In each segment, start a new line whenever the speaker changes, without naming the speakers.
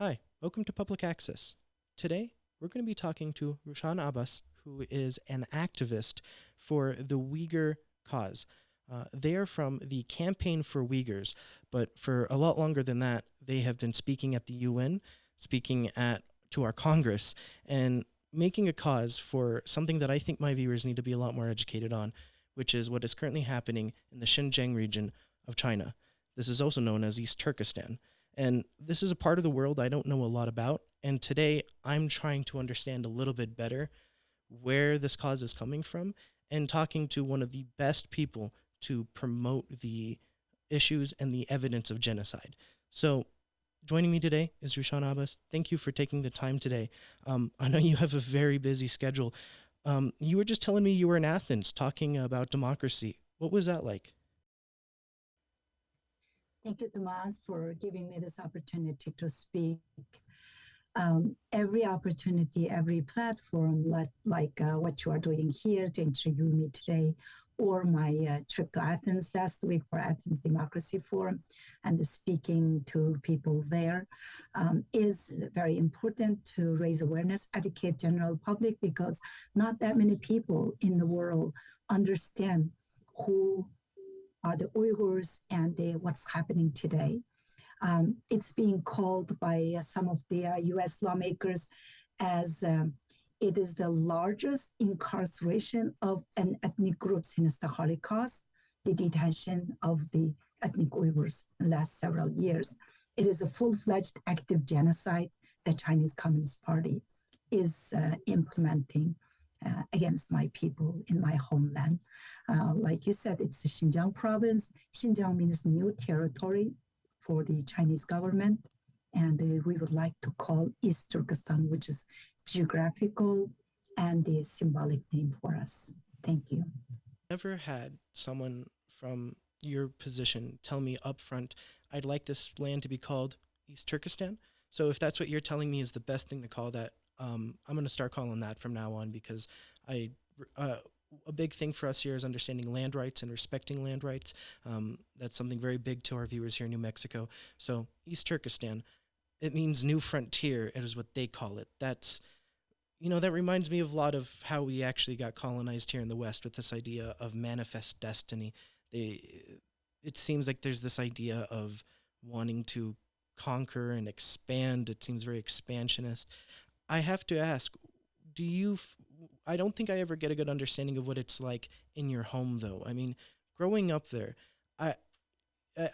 Hi, welcome to Public Access. Today, we're going to be talking to Rushan Abbas, who is an activist for the Uyghur cause. They are from the Campaign for Uyghurs, but for a lot longer than that, they have been speaking at the UN, speaking at to our Congress, and making a cause for something that I think my viewers need to be a lot more educated on, which is what is currently happening in the Xinjiang region of China. This is also known as East Turkestan. And this is a part of the world I don't know a lot about. And today I'm trying to understand a little bit better where this cause is coming from and talking to one of the best people to promote the issues and the evidence of genocide. So, joining me today is Rushan Abbas. Thank you for taking the time today. I know you have a very busy schedule. You were just telling me you were in Athens talking about democracy. What was that like?
Thank you, Tomas, for giving me this opportunity to speak. Every opportunity, every platform, like what you are doing here to interview me today, or my trip to Athens last week for Athens Democracy Forum and speaking to people there, is very important to raise awareness, educate general public, because not that many people in the world understand who are the Uyghurs and what's happening today. It's being called by some of the US lawmakers as it is the largest incarceration of an ethnic group since the Holocaust, the detention of the ethnic Uyghurs in the last several years. It is a full-fledged active genocide the Chinese Communist Party is implementing against my people in my homeland. Like you said, it's the Xinjiang province. Xinjiang means new territory for the Chinese government. And we would like to call East Turkestan, which is geographical and the symbolic name for us. Thank you.
Never had someone from your position tell me upfront, I'd like this land to be called East Turkestan. So if that's what you're telling me is the best thing to call that, I'm going to start calling that from now on because I. Uh, a big thing for us here is understanding land rights and respecting land rights. That's something very big to our viewers here in New Mexico. So East Turkestan, it means new frontier. It is what they call it. That reminds me of a lot of how we actually got colonized here in the West with this idea of manifest destiny. It seems like there's this idea of wanting to conquer and expand. It seems very expansionist. I have to ask, do you? I don't think I ever get a good understanding of what it's like in your home, though. I mean, growing up there, I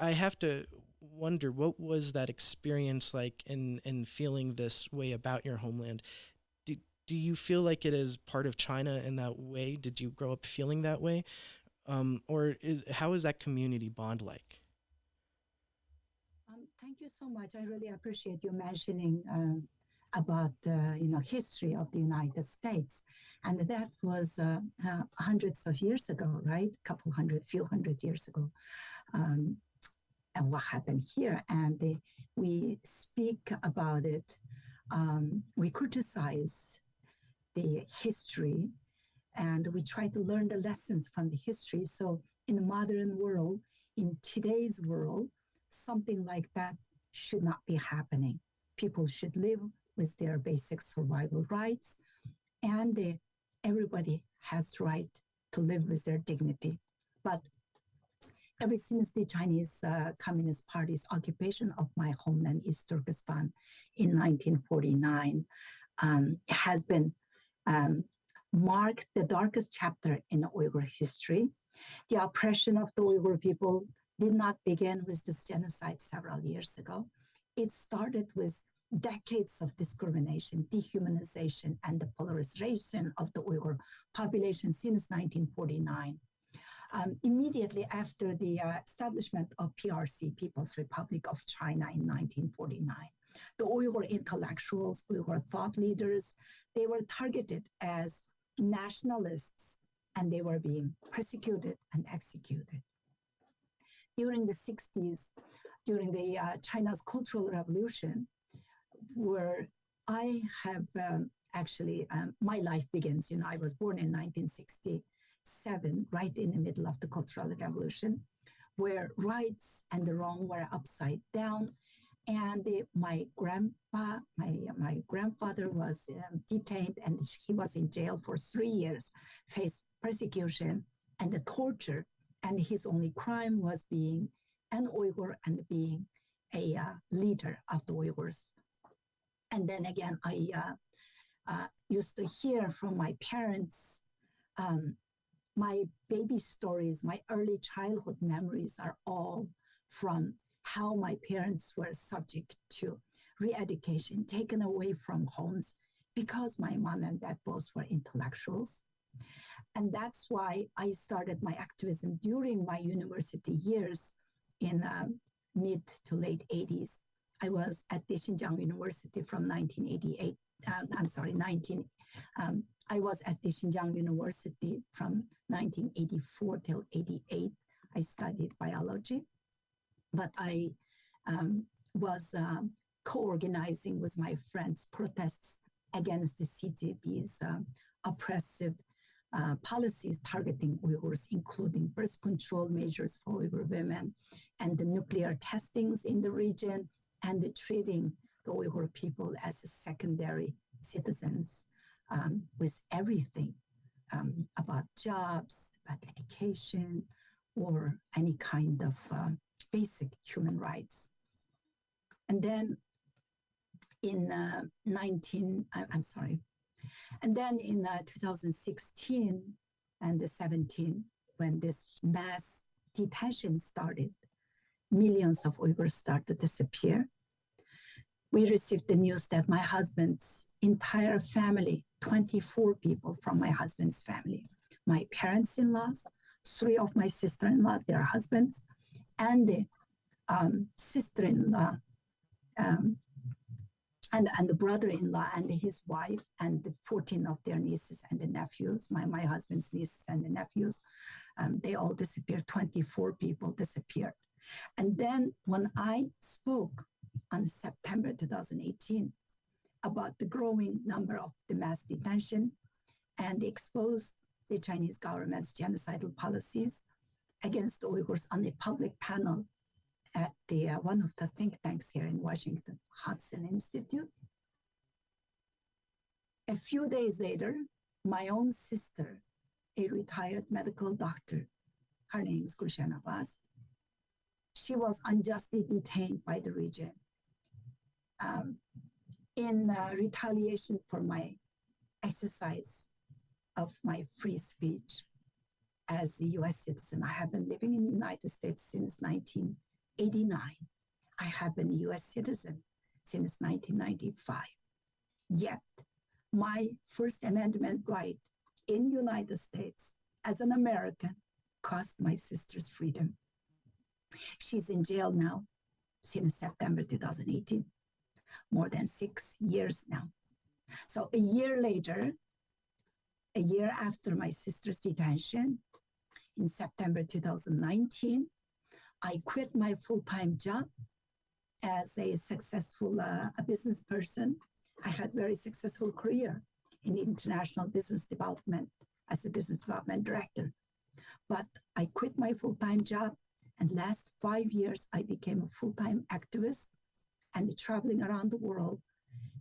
I have to wonder what was that experience like in feeling this way about your homeland. do, do you feel like it is part of China in that way? Did you grow up feeling that way? Or how is that community bond like?
Thank you so much. I really appreciate you mentioning about the history of the United States, and that was hundreds of years ago, right? A couple hundred, few hundred years ago. Um, and what happened here, and we speak about it. We criticize the history, and we try to learn the lessons from the history. So, in the modern world, in today's world, something like that should not be happening. People should live with their basic survival rights, and everybody has right to live with their dignity. But ever since the Chinese Communist Party's occupation of my homeland, East Turkestan, in 1949, it has been um, marked the darkest chapter in Uyghur history. The oppression of the Uyghur people did not begin with this genocide several years ago. It started with decades of discrimination, dehumanization, and the polarization of the Uyghur population since 1949. Immediately after the establishment of PRC, People's Republic of China, in 1949, the Uyghur intellectuals, Uyghur thought leaders, they were targeted as nationalists and they were being persecuted and executed. During the 60s, during the China's Cultural Revolution, where I have my life begins. I was born in 1967, right in the middle of the Cultural Revolution, where rights and the wrong were upside down. And my my grandfather was detained, and he was in jail for 3 years, faced persecution and the torture. And his only crime was being an Uyghur and being a leader of the Uyghurs. And then again, I used to hear from my parents um, my baby stories, my early childhood memories are all from how my parents were subject to re-education, taken away from homes because my mom and dad both were intellectuals. And that's why I started my activism during my university years in mid to late 80s. I was at the Xinjiang University from 1988. I'm sorry, 19. I was at the Xinjiang University from 1984 till 88. I studied biology, but I was co-organizing with my friends protests against the CCP's oppressive policies targeting Uyghurs, including birth control measures for Uyghur women and the nuclear testings in the region and the treating the Uyghur people as secondary citizens with everything about jobs, about education, or any kind of basic human rights. And then in 19, I'm sorry, and then in 2016 and 17, when this mass detention started, millions of Uyghurs started to disappear. We received the news that my husband's entire family, 24 people from my husband's family, my parents-in-laws, 3 of my sister-in-laws, their husbands, and the sister-in-law, um, and the brother-in-law and his wife and the 14 of their nieces and the nephews, my husband's nieces and the nephews, they all disappeared. 24 people disappeared. And then when I spoke on September 2018 about the growing number of the mass detention and exposed the Chinese government's genocidal policies against the Uyghurs on a public panel at the one of the think tanks here in Washington, Hudson Institute. A few days later, my own sister, a retired medical doctor, her name is Rushan Abbas, she was unjustly detained by the region in retaliation for my exercise of my free speech as a US citizen. I have been living in the United States since 1989. I have been a US citizen since 1995. Yet, my First Amendment right in the United States as an American cost my sister's freedom. She's in jail now since September 2018, more than 6 years now. So a year later, a year after my sister's detention, in September 2019, I quit my full-time job as a successful a business person. I had a very successful career in international business development as a business development director. But I quit my full-time job, and last 5 years, I became a full-time activist and traveling around the world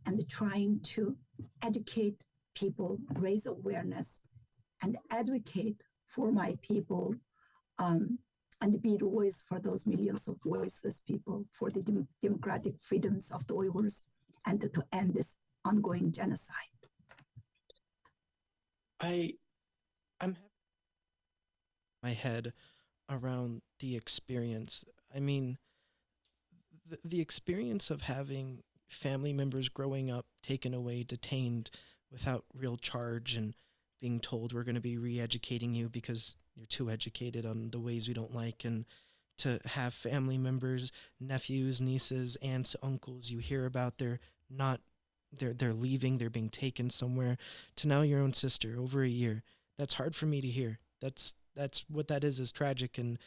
and trying to educate people, raise awareness, and advocate for my people and be the voice for those millions of voiceless people, for the democratic freedoms of the Uyghurs, and to end this ongoing genocide.
I'm my head around the experience. I mean, the experience of having family members growing up taken away, detained without real charge, and being told we're going to be re-educating you because you're too educated on the ways we don't like, and to have family members, nephews, nieces, aunts, uncles you hear about, they're leaving, they're being taken somewhere, to now your own sister over a year. That's hard for me to hear. That's what that is tragic, and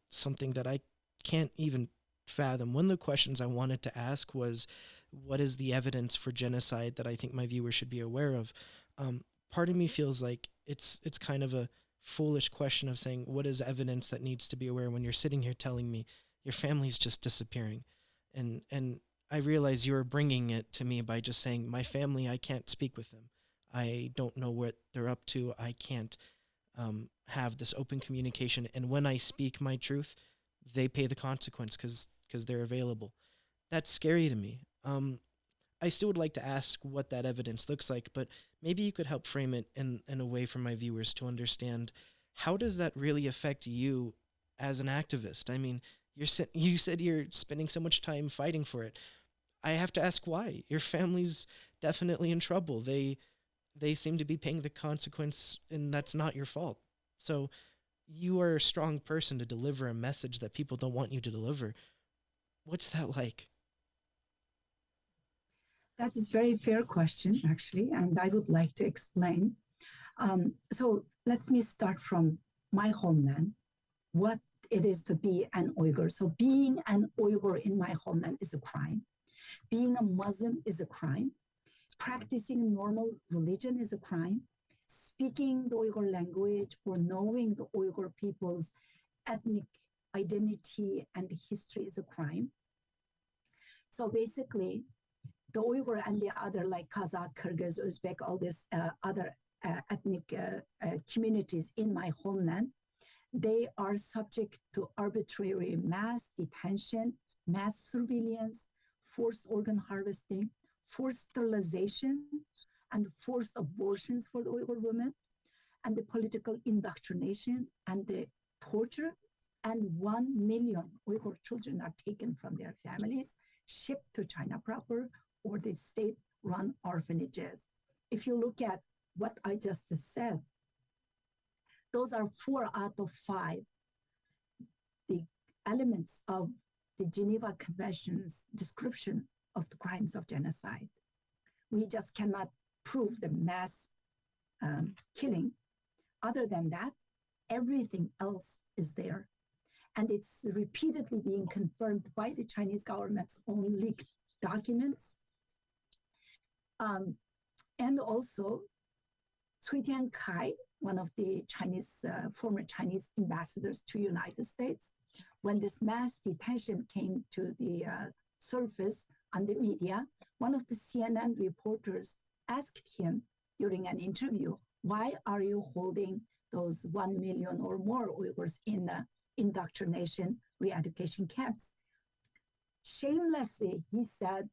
something that I can't even fathom. One of the questions I wanted to ask was, what is the evidence for genocide that I think my viewers should be aware of? Part of me feels like it's kind of a foolish question of saying, what is evidence that needs to be aware, when you're sitting here telling me your family's just disappearing. And I realize you were bringing it to me by just saying my family. I can't speak with them. I don't know what they're up to. I can't have this open communication. And when I speak my truth, they pay the consequence because they're available. That's scary to me. I still would like to ask what that evidence looks like, but maybe you could help frame it in a way for my viewers to understand how does that really affect you as an activist? I mean, you said you're spending so much time fighting for it. I have to ask why. Your family's definitely in trouble. They seem to be paying the consequence, and that's not your fault. So you are a strong person to deliver a message that people don't want you to deliver. What's that like?
That is a very fair question, actually, and I would like to explain. So let me start from my homeland, what it is to be an Uyghur. So being an Uyghur in my homeland is a crime. Being a Muslim is a crime. Practicing normal religion is a crime. Speaking the Uyghur language or knowing the Uyghur people's ethnic identity and history is a crime. So basically, the Uyghur and the other, like Kazakh, Kyrgyz, Uzbek, all these other ethnic communities in my homeland, they are subject to arbitrary mass detention, mass surveillance, forced organ harvesting, forced sterilization, and forced abortions for the Uyghur women, and the political indoctrination and the torture. And 1 million Uyghur children are taken from their families, shipped to China proper or the state run orphanages. If you look at what I just said, those are 4 out of 5 the elements of the Geneva Convention's description of the crimes of genocide. We just cannot prove the mass killing. Other than that, everything else is there. And it's repeatedly being confirmed by the Chinese government's own leaked documents. And also, Cui Tiankai, one of the former Chinese ambassadors to United States, when this mass detention came to the surface on the media, one of the CNN reporters asked him during an interview, why are you holding those 1 million or more Uyghurs in indoctrination re-education camps? Shamelessly, he said,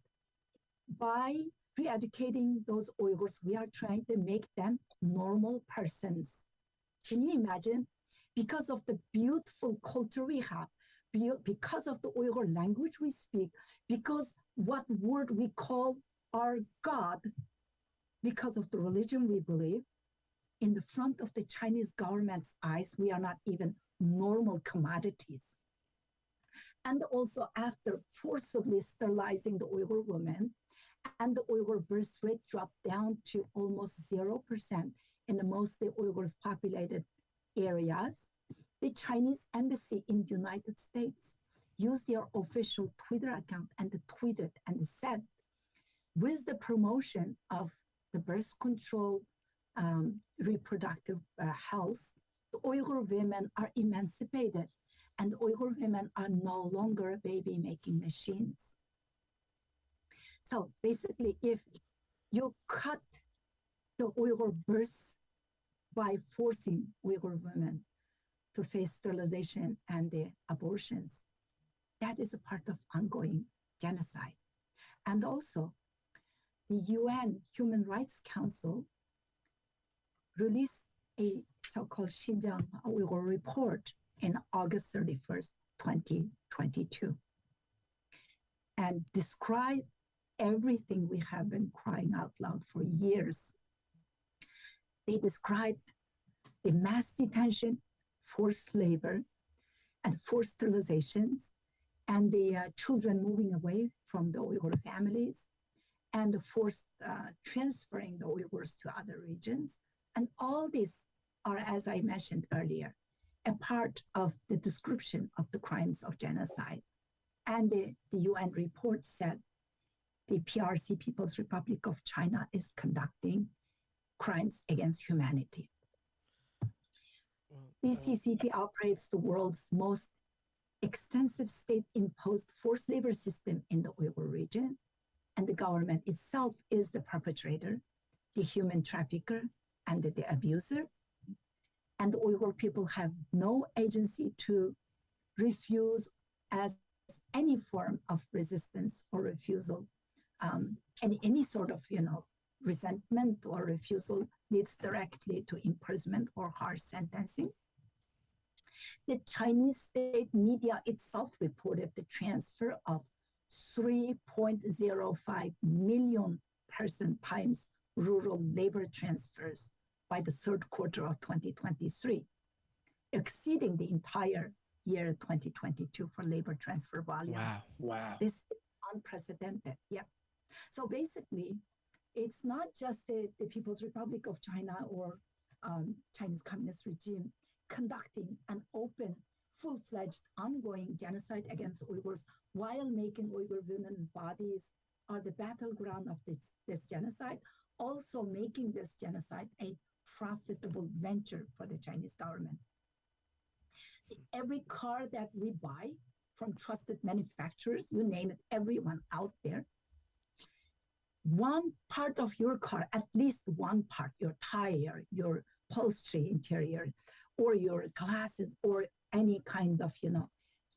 by re-educating those Uyghurs, we are trying to make them normal persons. Can you imagine? Because of the beautiful culture we have, because of the Uyghur language we speak, because what word we call our God, because of the religion we believe, in the front of the Chinese government's eyes, we are not even normal commodities. And also after forcibly sterilizing the Uyghur women, and the Uyghur birth rate dropped down to almost 0% in the mostly Uyghurs populated areas, the Chinese embassy in the United States used their official Twitter account and tweeted and said, with the promotion of the birth control, reproductive health, the Uyghur women are emancipated and Uyghur women are no longer baby making machines. So basically, if you cut the Uyghur births by forcing Uyghur women to face sterilization and the abortions, that is a part of ongoing genocide. And also, the UN Human Rights Council released a so-called Xinjiang Uyghur report in August 31st, 2022, and described everything we have been crying out loud for years. They described the mass detention, forced labor, and forced sterilizations, and the children moving away from the Uyghur families, and the forced transferring the Uyghurs to other regions. And all these are, as I mentioned earlier, a part of the description of the crimes of genocide. And the UN report said the PRC, People's Republic of China, is conducting crimes against humanity.
Well,
PCCP operates the world's most extensive state-imposed forced labor system in the Uyghur region, and the government itself is the perpetrator, the human trafficker, and the abuser. And the Uyghur people have no agency to refuse as any form of resistance or refusal. Any sort of, resentment or refusal leads directly to imprisonment or harsh sentencing. The Chinese state media itself reported the transfer of 3.05 million person times rural labor transfers by the third quarter of 2023, exceeding the entire year 2022 for labor transfer volume.
Wow.
This is unprecedented. Yeah. So basically, it's not just the People's Republic of China or Chinese Communist regime conducting an open, full-fledged, ongoing genocide against Uyghurs while making Uyghur women's bodies are the battleground of this genocide, also making this genocide a profitable venture for the Chinese government. Every car that we buy from trusted manufacturers, you name it, everyone out there, one part of your car, at least one part, your tire, your upholstery interior, or your glasses, or any kind of,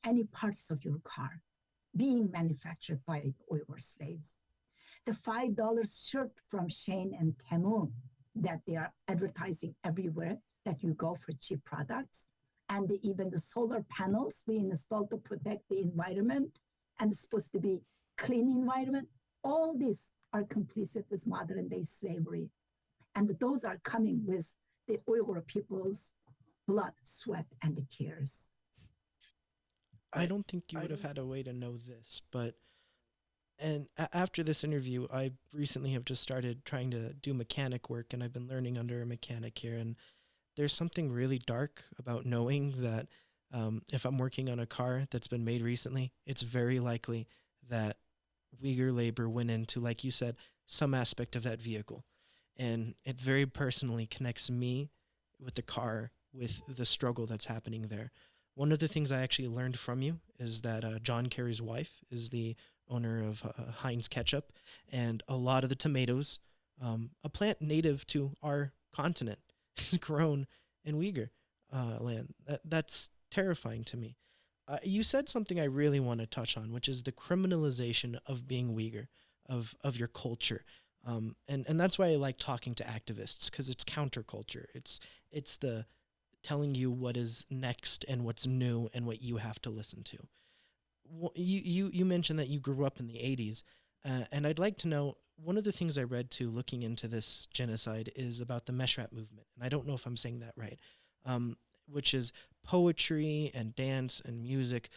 any parts of your car being manufactured by Uyghur slaves. The $5 shirt from Shane and Temu that they are advertising everywhere that you go for cheap products, and even the solar panels we installed to protect the environment and it's supposed to be clean environment, all these are complicit with modern day slavery. And those are coming with the Uyghur people's blood, sweat, and tears.
I don't think you would have had a way to know this, but after this interview, I recently have just started trying to do mechanic work, and I've been learning under a mechanic here. And there's something really dark about knowing that if I'm working on a car that's been made recently, it's very likely that Uyghur labor went into, like you said, some aspect of that vehicle. And it very personally connects me with the car, with the struggle that's happening there. One of the things I actually learned from you is that John Kerry's wife is the owner of Heinz Ketchup, and a lot of the tomatoes, a plant native to our continent, is grown in Uyghur land. That's terrifying to me. You said something I really want to touch on, which is the criminalization of being Uyghur, of your culture. And that's why I like talking to activists, because it's counterculture. It's the telling you what is next and what's new and what you have to listen to. You mentioned that you grew up in the 80s, and I'd like to know, one of the things I read too looking into this genocide is about the Meshrap movement, and I don't know if I'm saying that right, which is poetry and dance and music,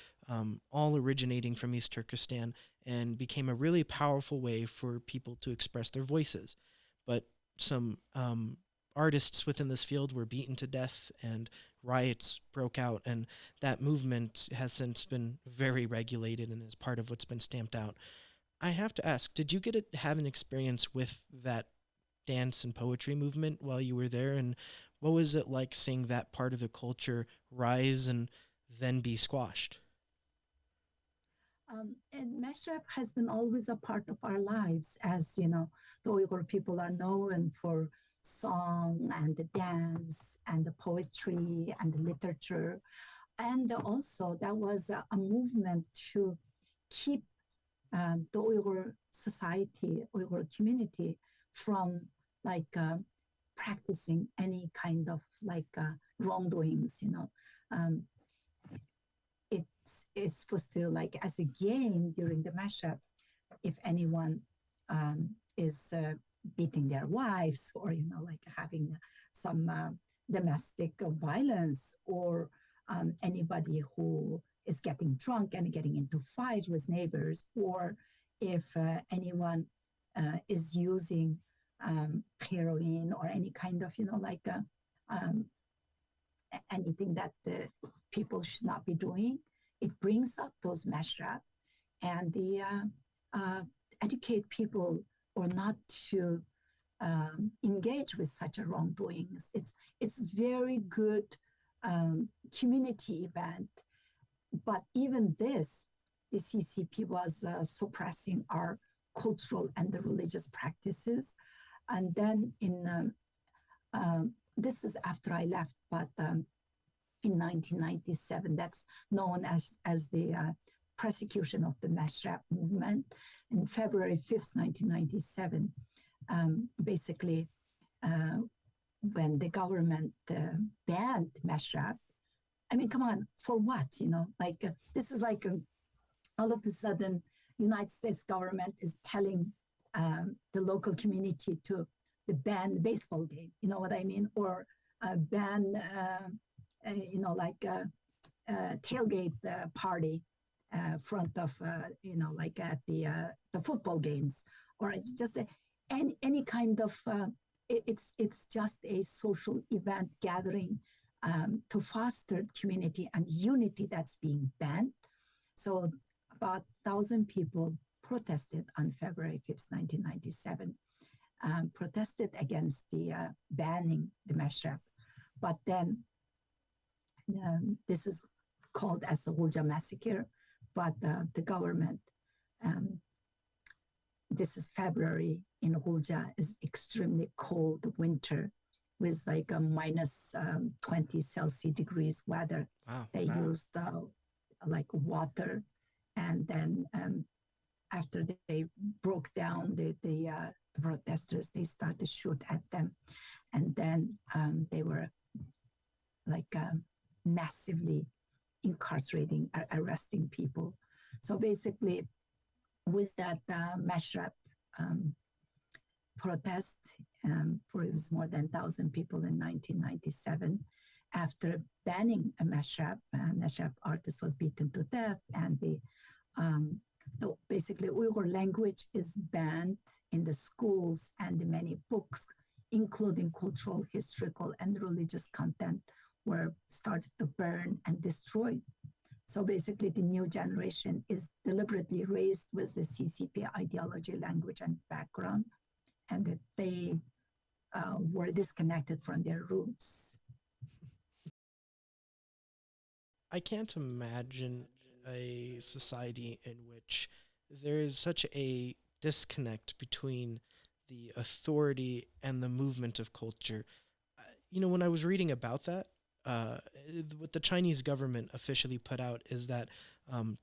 all originating from East Turkestan, and became a really powerful way for people to express their voices. But some artists within this field were beaten to death, and riots broke out, and that movement has since been very regulated and is part of what's been stamped out. I have to ask, did you get to have an experience with that dance and poetry movement while you were there? And what was it like seeing that part of the culture rise and then be squashed?
And Meshrap has been always a part of our lives. As you know, the Uyghur people are known for song and the dance and the poetry and the literature. And also, that was a movement to keep the Uyghur society, Uyghur community from like practicing any kind of like wrongdoings, it's supposed to, like, as a game during the mashup, if anyone is beating their wives, or like having some domestic violence, or anybody who is getting drunk and getting into fight with neighbors, or if anyone is using heroin or any kind of um, anything that the people should not be doing, it brings up those mashrab, and they educate people or not to engage with such a wrongdoings. It's very good community event but even this, the CCP was suppressing our cultural and the religious practices. And then this is after I left, but in 1997, that's known as the persecution of the Mashrab movement. In February 5th, 1997, basically, when the government banned Mashrab, I mean, come on, for what? Like this is like all of a sudden, United States government is telling the local community to ban the baseball game. You know what I mean? Or ban, like tailgate party front of, like at the football games, or it's just any kind of. It's just a social event gathering to foster community and unity that's being banned. So about 1,000 people protested on February 5th, 1997, protested against the banning the mashrab. But then this is called as the Hulja massacre, but the government, this is February in Hulja, is extremely cold winter with like a minus 20 Celsius degrees weather.
Wow.
They used like water, and then after they broke down the protesters, they started to shoot at them, and then they were like massively incarcerating, arresting people. So basically, with that mashrab protest, for it was more than 1,000 people in 1997. After banning a mashrab artist was beaten to death, and basically Uyghur language is banned in the schools, and many books, including cultural, historical, and religious content, were started to burn and destroyed. So basically, the new generation is deliberately raised with the CCP ideology, language, and background, and that they were disconnected from their roots.
I can't imagine a society in which there is such a disconnect between the authority and the movement of culture. When I was reading about that, uh, what the Chinese government officially put out is that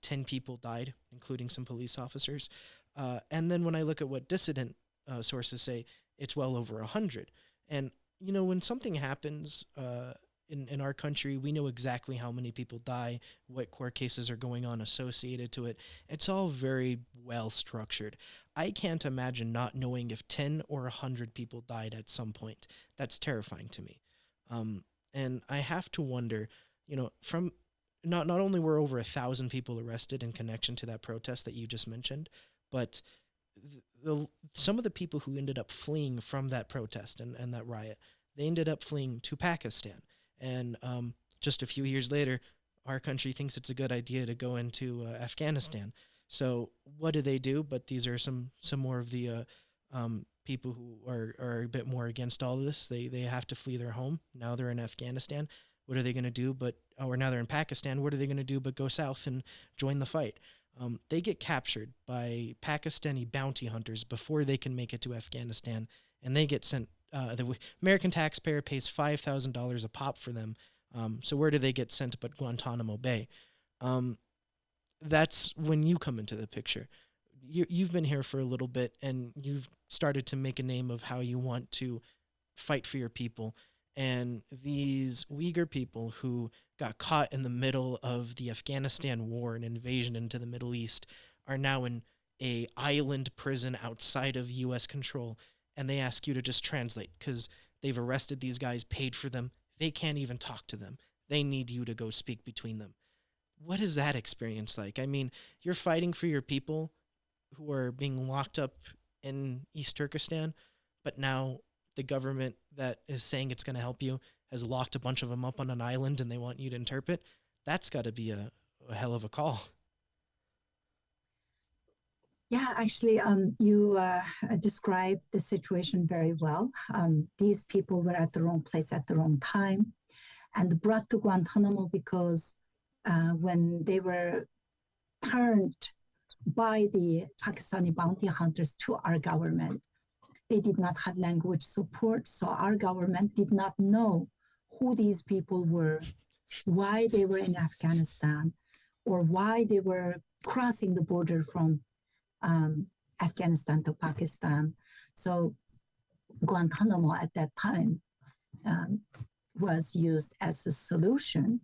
10 people died, including some police officers. And then when I look at what dissident sources say, it's well over 100. And, when something happens in our country, we know exactly how many people die, what court cases are going on associated to it. It's all very well structured. I can't imagine not knowing if 10 or 100 people died at some point. That's terrifying to me. Um, and I have to wonder, from not only were over 1,000 people arrested in connection to that protest that you just mentioned, but some of the people who ended up fleeing from that protest and that riot, they ended up fleeing to Pakistan. And just a few years later, our country thinks it's a good idea to go into Afghanistan. So what do? But these are some more of the people who are a bit more against all of this. They have to flee their home. Now they're in Afghanistan. What are they going to do? Or now they're in Pakistan. What are they going to do but go south and join the fight? They get captured by Pakistani bounty hunters before they can make it to Afghanistan, and they get sent. The American taxpayer pays $5,000 a pop for them. So where do they get sent but Guantanamo Bay? That's when you come into the picture. You've been here for a little bit, and you've started to make a name of how you want to fight for your people. And these Uyghur people who got caught in the middle of the Afghanistan war and invasion into the Middle East are now in a island prison outside of U.S. control, and they ask you to just translate because they've arrested these guys, paid for them. They can't even talk to them. They need you to go speak between them. What is that experience like? I mean, you're fighting for your people who are being locked up in East Turkestan, but now the government that is saying it's going to help you has locked a bunch of them up on an island and they want you to interpret. That's got to be a hell of a call.
Yeah, actually, you described the situation very well. These people were at the wrong place at the wrong time and brought to Guantanamo because when they were turned by the Pakistani bounty hunters to our government. They did not have language support, so our government did not know who these people were, why they were in Afghanistan, or why they were crossing the border from Afghanistan to Pakistan. So Guantanamo at that time was used as a solution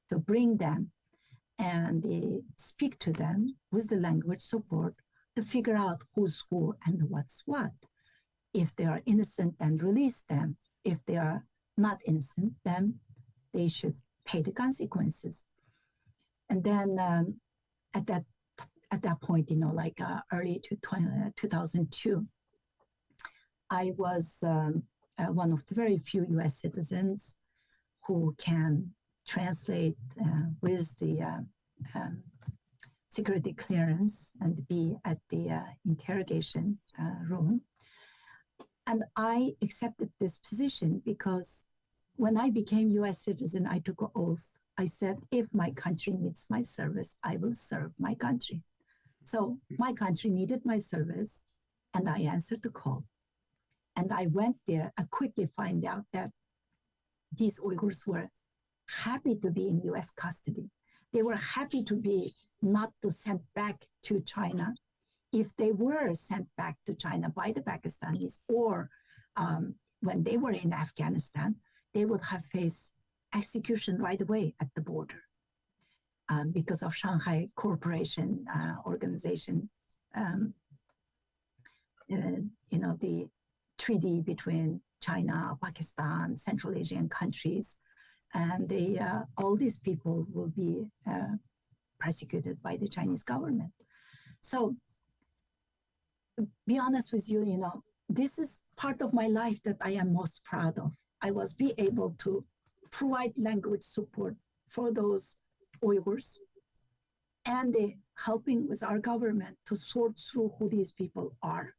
to bring them and speak to them with the language support to figure out who's who and what's what. If they are innocent, then release them. If they are not innocent, then they should pay the consequences. And then at that point, like early to 2002, I was one of the very few U.S. citizens who can translate with the security clearance and be at the interrogation room. And I accepted this position because when I became U.S. citizen, I took an oath. I said, if my country needs my service, I will serve my country. So my country needed my service, and I answered the call. And I went there. I quickly find out that these Uyghurs were happy to be in U.S. custody. They were happy to be not to sent back to China. If they were sent back to China by the Pakistanis, or when they were in Afghanistan, they would have faced execution right away at the border because of Shanghai Cooperation Organization, the treaty between China, Pakistan, Central Asian countries, and all these people will be persecuted by the Chinese government. So, be honest with you, this is part of my life that I am most proud of. I was be able to provide language support for those Uyghurs and helping with our government to sort through who these people are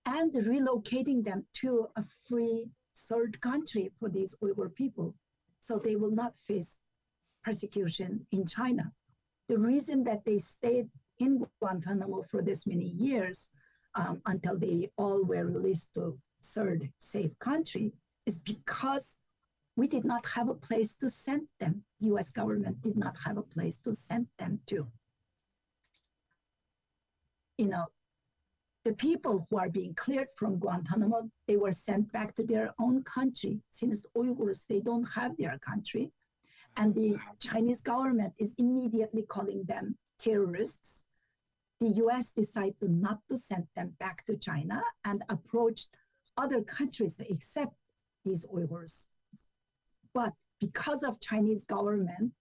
and relocating them to a free third country for these Uyghur people so they will not face persecution in China. The reason that they stayed in Guantanamo for this many years until they all were released to third safe country is because we did not have a place to send them. The US government did not have a place to send them to. The people who are being cleared from Guantanamo, they were sent back to their own country. Since Uyghurs, they don't have their country. And the Chinese government is immediately calling them terrorists. The US decided not to send them back to China and approached other countries to accept these Uyghurs. But because of Chinese government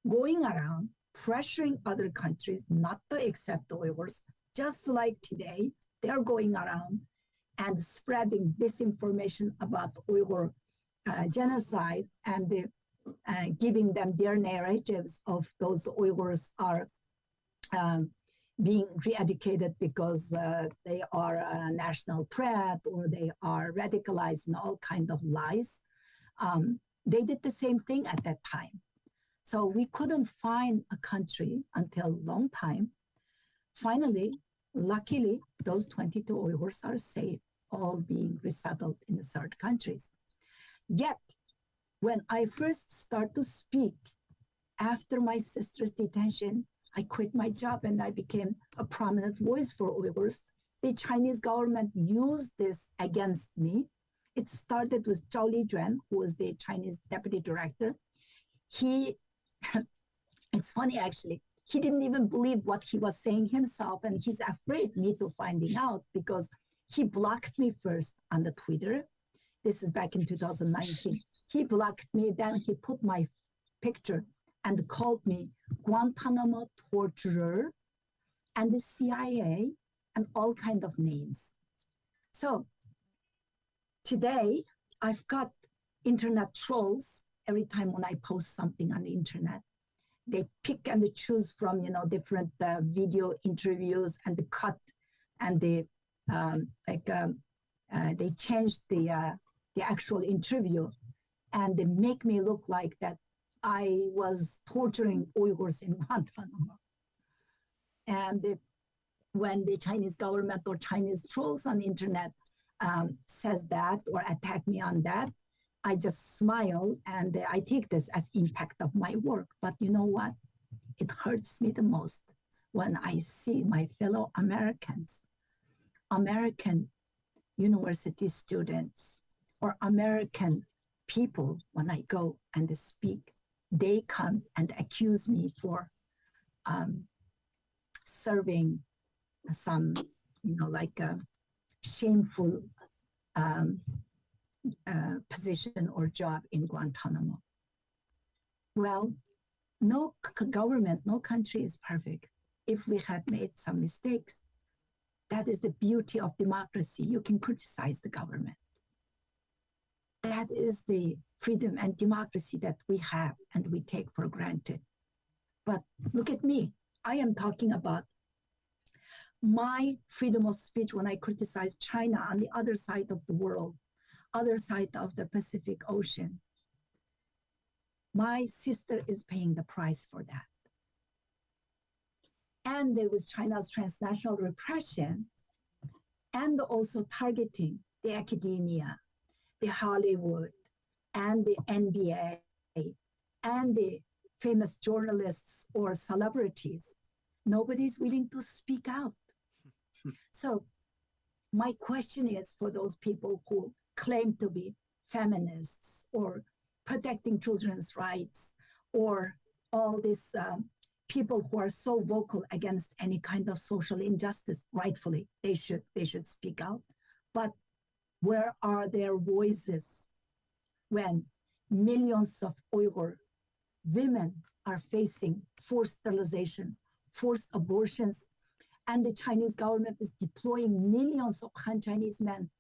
going around pressuring other countries not to accept the Uyghurs, just like today, they're going around and spreading disinformation about Uyghur genocide and giving them their narratives of those Uyghurs are being re-educated because they are a national threat or they are radicalized and all kinds of lies. They did the same thing at that time. So we couldn't find a country until a long time. Finally, luckily, those 22 Uyghurs are safe, all being resettled in the third countries. Yet, when I first start to speak after my sister's detention, I quit my job and I became a prominent voice for Uyghurs. The Chinese government used this against me. It started with Zhao Lijuan, who was the Chinese deputy director. It's funny actually, he didn't even believe what he was saying himself, and he's afraid me to finding out because he blocked me first on the Twitter. This is back in 2019. He blocked me, then he put my picture and called me Guantanamo torturer and the CIA and all kinds of names. So today I've got internet trolls. Every time when I post something on the internet, they pick and choose from different video interviews and the cut and they change the actual interview and they make me look like that I was torturing Uyghurs in Guantanamo. And when the Chinese government or Chinese trolls on the internet says that or attack me on that, I just smile and I take this as impact of my work. But you know what? It hurts me the most when I see my fellow Americans, American university students, or American people, when I go and speak, they come and accuse me for um, serving some, like a shameful um, position or job in Guantanamo. Well, no government, no country is perfect. If we had made some mistakes, that is the beauty of democracy. You can criticize the government. That is the freedom and democracy that we have and we take for granted. But look at me. I am talking about my freedom of speech when I criticize China on the other side of the world, other side of the Pacific Ocean. My sister is paying the price for that. And there was China's transnational repression and also targeting the academia, the Hollywood, and the NBA, and the famous journalists or celebrities. Nobody's willing to speak out. So my question is for those people who claim to be feminists or protecting children's rights or all these people who are so vocal against any kind of social injustice, rightfully, they should speak out. But where are their voices when millions of Uyghur women are facing forced sterilizations, forced abortions, and the Chinese government is deploying millions of Han Chinese men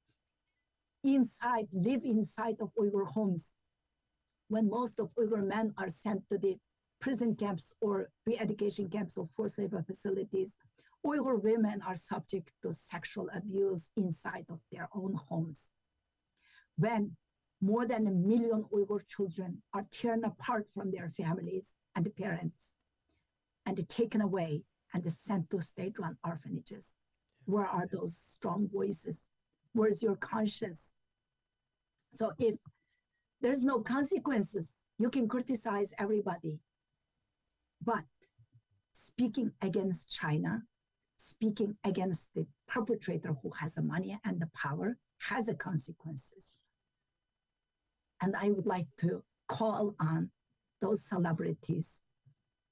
live inside of Uyghur homes, when most of Uyghur men are sent to the prison camps or re-education camps or forced labor facilities. Uyghur women are subject to sexual abuse inside of their own homes. When more than 1 million Uyghur children are torn apart from their families and parents and taken away and sent to state-run orphanages. Where are those strong voices? Where's your conscience? So if there's no consequences, you can criticize everybody. But speaking against China, speaking against the perpetrator who has the money and the power has a consequences. And I would like to call on those celebrities,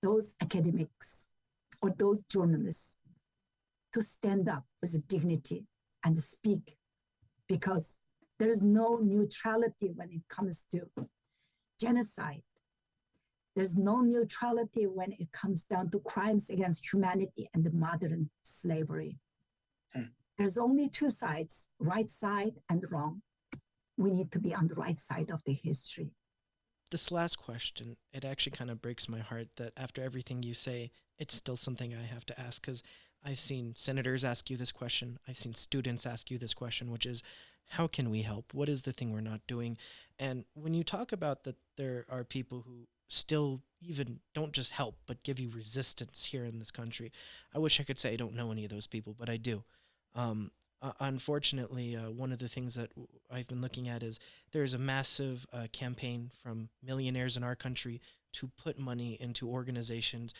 those academics, or those journalists to stand up with dignity and speak, because there is no neutrality when it comes to genocide. There's no neutrality when it comes down to crimes against humanity and the modern slavery. There's only two sides, right side and wrong. We need to be on the right side of the history.
This last question, it actually kind of breaks my heart that after everything you say, it's still something I have to ask, because I've seen senators ask you this question. I've seen students ask you this question, which is, how can we help? What is the thing we're not doing? And when you talk about that there are people who still even don't just help, but give you resistance here in this country, I wish I could say I don't know any of those people, but I do. Unfortunately, one of the things that I've been looking at is there's a massive campaign from millionaires in our country to put money into organizations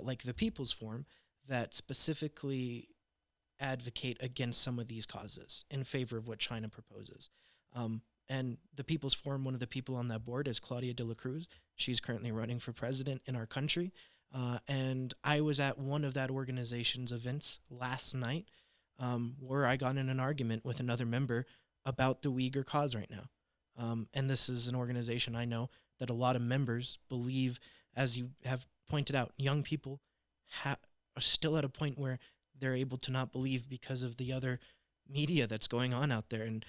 like the People's Forum that specifically advocate against some of these causes in favor of what China proposes. And the People's Forum, one of the people on that board is Claudia de la Cruz. She's currently running for president in our country. And I was at one of that organization's events last night, where I got in an argument with another member about the Uyghur cause right now. And this is an organization I know that a lot of members believe, as you have pointed out, young people are still at a point where they're able to not believe because of the other media that's going on out there. And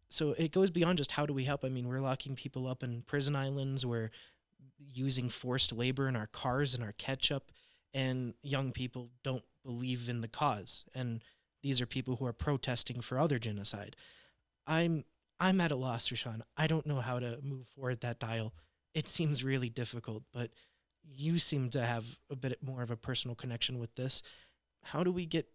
so it goes beyond just how do we help. I mean, we're locking people up in prison islands. We're using forced labor in our cars and our ketchup, and young people don't believe in the cause. And these are people who are protesting for other genocide. I'm at a loss, Rushan. I don't know how to move forward that dial It seems really difficult, but you seem to have a bit more of a personal connection with this. How do we get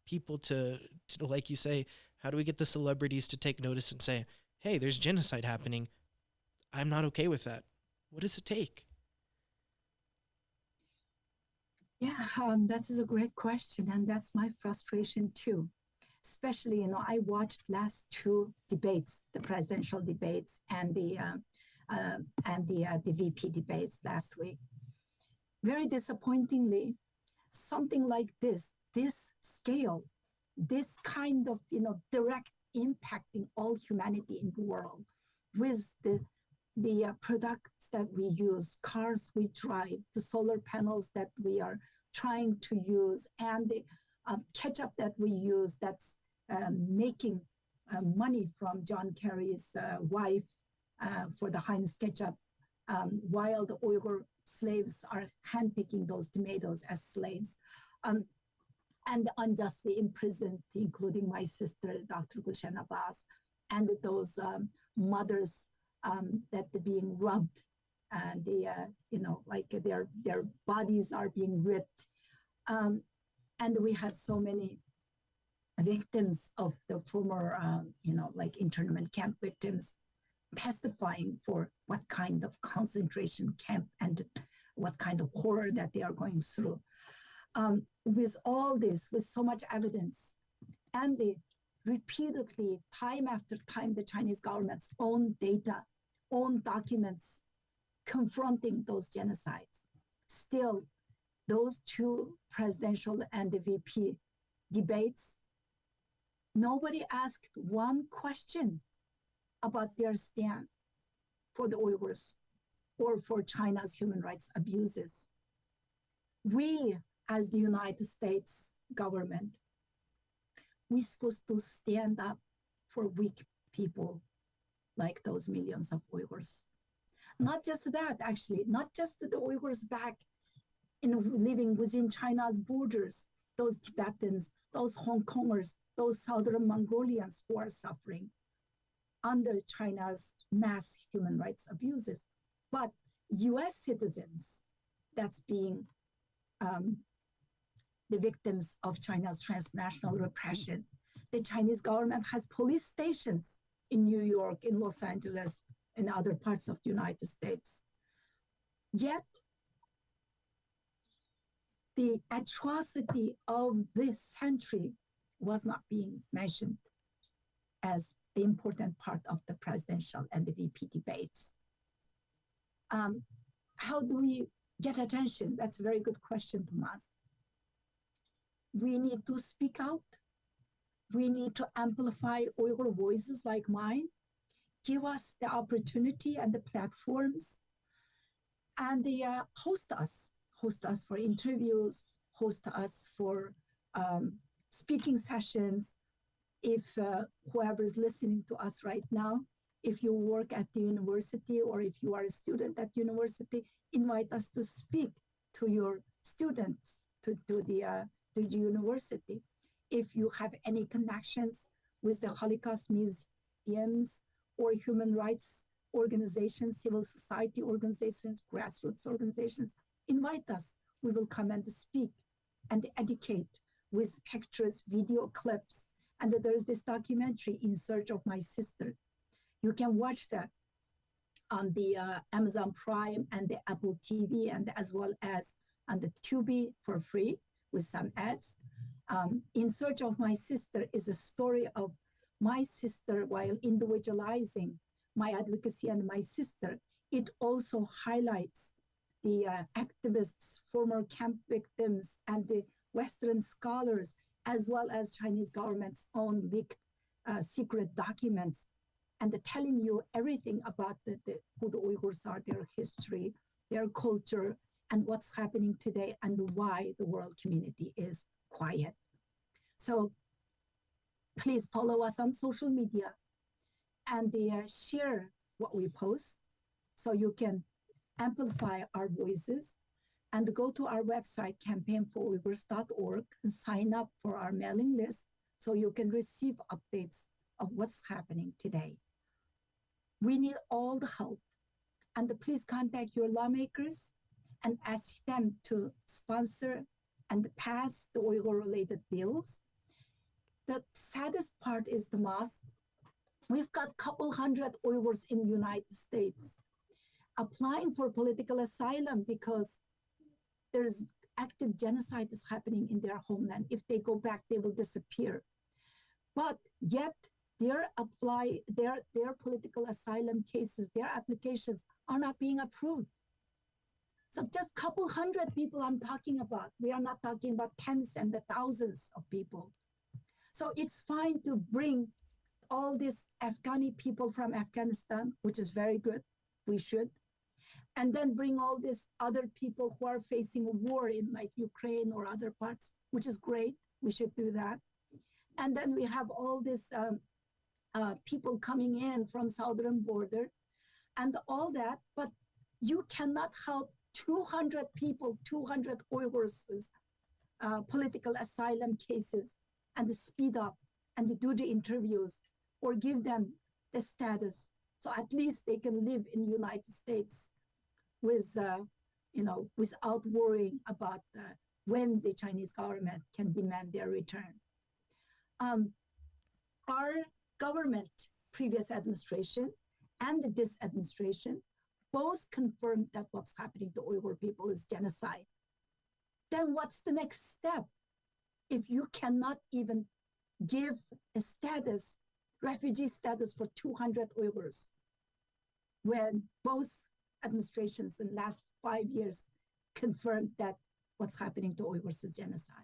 people to like you say, how do we get the celebrities to take notice and say, hey, there's genocide happening? I'm not okay with that. What does it take?
Yeah, that is a great question, and that's my frustration too. Especially, I watched last two debates, the presidential debates and the VP debates last week. Very disappointingly, something like this scale, this kind of direct impacting all humanity in the world, with the products that we use, cars we drive, the solar panels that we are trying to use, and the ketchup that we use that's making money from John Kerry's wife for the Heinz ketchup, while the Uyghur slaves are handpicking those tomatoes as slaves. Um, and unjustly imprisoned, including my sister, Dr. Rushan Abbas, and those mothers that are being robbed, and like their bodies are being ripped, and we have so many victims of the former, like internment camp victims, testifying for what kind of concentration camp and what kind of horror that they are going through. With all this, with so much evidence, and the repeatedly, time after time, the Chinese government's own data, own documents confronting those genocides, still, those two presidential and the VP debates, nobody asked one question about their stand for the Uyghurs or for China's human rights abuses. We, as the United States government, we're supposed to stand up for weak people like those millions of Uyghurs. Not just that, actually, not just the Uyghurs back living within China's borders, those Tibetans, those Hong Kongers, those Southern Mongolians who are suffering under China's mass human rights abuses, but US citizens that's being the victims of China's transnational repression. The Chinese government has police stations in New York, in Los Angeles, and other parts of the United States. Yet, the atrocity of this century was not being mentioned as the important part of the presidential and the VP debates. How do we get attention? That's a very good question, Tomas. We need to speak out. We need to amplify Uyghur voices like mine, give us the opportunity and the platforms, and they host us for interviews, host us for speaking sessions. If whoever is listening to us right now, if you work at the university or if you are a student at university, invite us to speak to your students, to the university. If you have any connections with the Holocaust museums or human rights organizations, civil society organizations, grassroots organizations, invite us. We will come and speak and educate with pictures, video clips. And there is this documentary, In Search of My Sister. You can watch that on the Amazon Prime and the Apple TV, and as well as on the Tubi for free with some ads. In Search of My Sister is a story of my sister while individualizing my advocacy and my sister. It also highlights the activists, former camp victims, and the Western scholars, as well as Chinese government's own leaked secret documents, and telling you everything about who the Uyghurs are, their history, their culture, and what's happening today, and why the world community is quiet. So please follow us on social media and share what we post so you can amplify our voices, and go to our website, campaignforuyghurs.org, and sign up for our mailing list so you can receive updates of what's happening today. We need all the help And please contact your lawmakers and ask them to sponsor and pass the Uyghur-related bills. The saddest part is the most, we've got a couple hundred Uyghurs in the United States applying for political asylum because there's active genocide is happening in their homeland. If they go back, they will disappear. But yet their political asylum cases, their applications are not being approved. So just a couple hundred people I'm talking about. We are not talking about tens and the thousands of people. So it's fine to bring all these Afghani people from Afghanistan, which is very good. We should. And then bring all these other people who are facing a war in like Ukraine or other parts, which is great. We should do that. And then we have all these people coming in from southern border and all that. But you cannot help 200 people, 200 Uyghurs political asylum cases and speed up and do the interviews or give them the status. So at least they can live in the United States with, without worrying about when the Chinese government can demand their return. Our government, previous administration, and this administration both confirmed that what's happening to Uyghur people is genocide. Then what's the next step? If you cannot even give a status, refugee status for 200 Uyghurs, when both administrations in the last 5 years confirmed that what's happening to Uyghurs is genocide.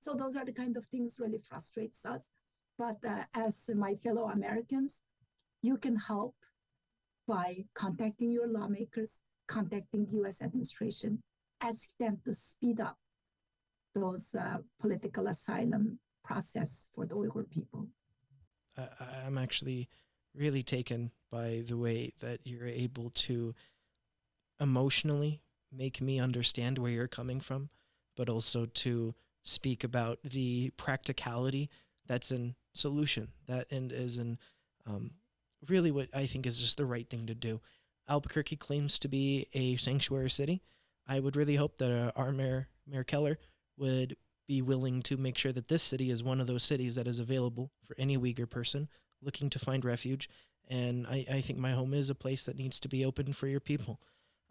So those are the kind of things really frustrates us. But as my fellow Americans, you can help by contacting your lawmakers, contacting the US administration, ask them to speed up those political asylum process for the Uyghur people.
I'm actually really taken by the way that you're able to emotionally make me understand where you're coming from, but also to speak about the practicality that's in solution, that and is in really what I think is just the right thing to do. Albuquerque claims to be a sanctuary city. I would really hope that our Mayor Keller, would be willing to make sure that this city is one of those cities that is available for any Uyghur person looking to find refuge. And I think my home is a place that needs to be open for your people.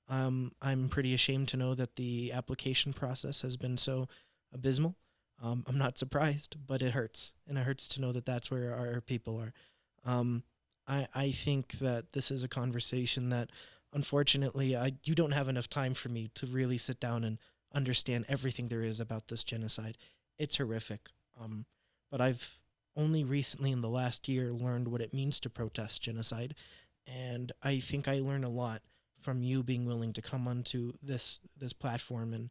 I'm pretty ashamed to know that the application process has been so abysmal. I'm not surprised, but it hurts. And it hurts to know that that's where our people are. I think that this is a conversation that, unfortunately, you don't have enough time for me to really sit down and understand everything there is about this genocide. It's horrific. But I've only recently in the last year learned what it means to protest genocide. And I think I learned a lot from you being willing to come onto this platform and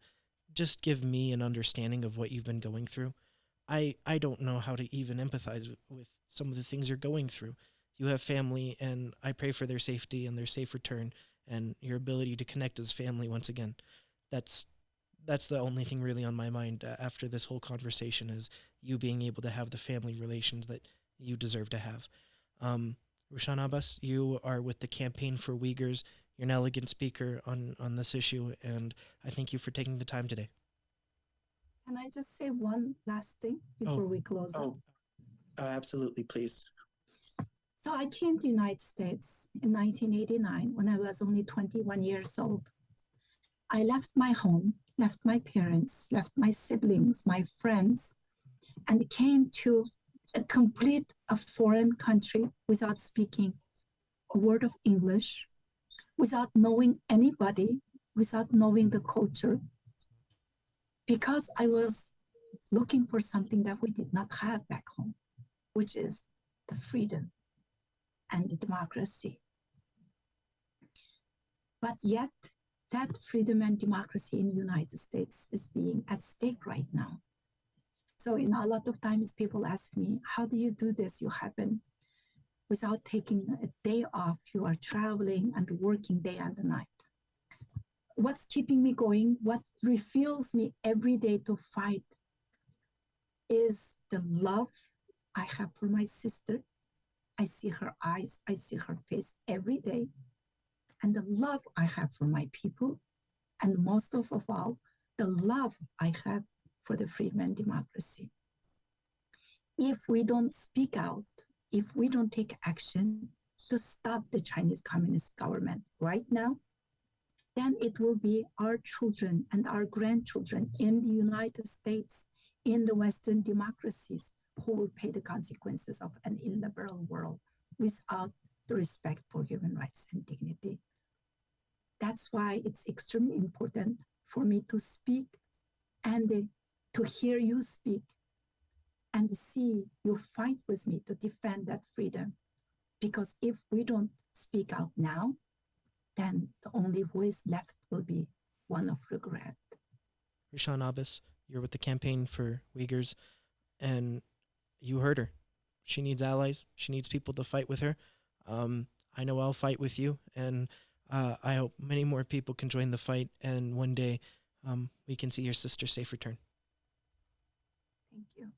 just give me an understanding of what you've been going through. I don't know how to even empathize with some of the things you're going through. You have family, and I pray for their safety and their safe return and your ability to connect as family once again. That's the only thing really on my mind after this whole conversation is you being able to have the family relations that you deserve to have. Rushan Abbas, you are with the Campaign for Uyghurs. You're an elegant speaker on this issue, and I thank you for taking the time today.
Can I just say one last thing before we close up?
Absolutely, please.
So I came to the United States in 1989 when I was only 21 years old. I left my home, left my parents, left my siblings, my friends, and came to a foreign country without speaking a word of English, without knowing anybody, without knowing the culture, because I was looking for something that we did not have back home, which is the freedom and the democracy. But yet, that freedom and democracy in the United States is being at stake right now. So, a lot of times people ask me, how do you do this? You happen without taking a day off, you are traveling and working day and night. What's keeping me going, what refuels me every day to fight is the love I have for my sister. I see her eyes, I see her face every day. and the love I have for my people, and most of all, the love I have for the freedom and democracy. If we don't speak out, if we don't take action to stop the Chinese Communist government right now, then it will be our children and our grandchildren in the United States, in the Western democracies, who will pay the consequences of an illiberal world without the respect for human rights and dignity. That's why it's extremely important for me to speak and to hear you speak and see you fight with me to defend that freedom. Because if we don't speak out now, then the only voice left will be one of regret.
Rushan Abbas, you're with the Campaign for Uyghurs, and you heard her. She needs allies. She needs people to fight with her. I know I'll fight with you, and I hope many more people can join the fight, and one day we can see your sister's safe return.
Thank you.